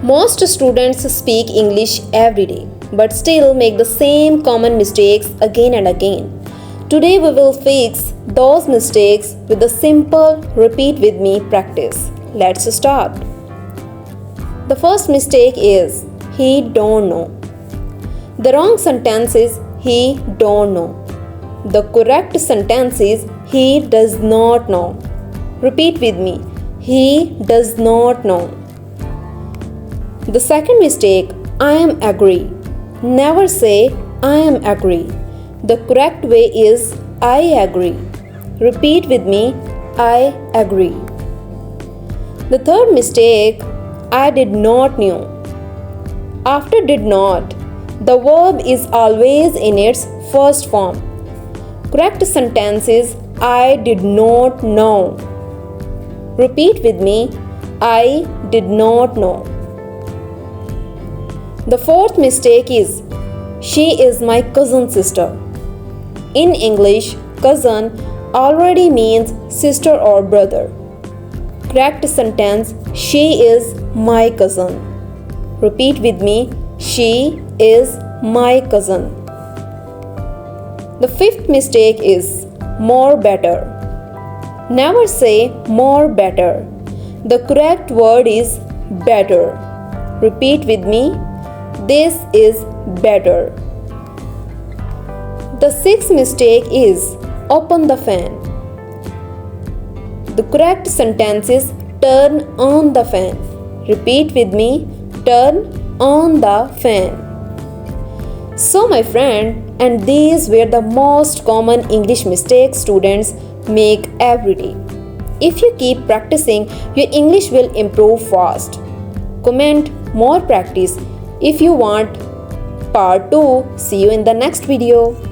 Most students speak English every day, but still make the same common mistakes again and again. Today we will fix those mistakes with the simple repeat with me practice. Let's start. The first mistake is he don't know. The wrong sentence is he don't know. The correct sentence is he does not know. Repeat with me. He does not know. The second mistake, I am agree. Never say I am agree. The correct way is I agree. Repeat with me. I agree. The third mistake, I did not knew. After did not, the verb is always in its first form. Correct sentence is I did not know. Repeat with me. I did not know. The fourth mistake is she is my cousin sister. In English, cousin already means sister or brother. Correct sentence, she is my cousin. Repeat with me, she is my cousin. The fifth mistake is more better. Never say more better. The correct word is better. Repeat with me, this is better. The sixth mistake is open the fan. The correct sentence is turn on the fan. Repeat with me, turn on the fan. So my friend, and these were the most common English mistakes students make every day. If you keep practicing, your English will improve fast. Comment more practice if you want part 2. See you in the next video.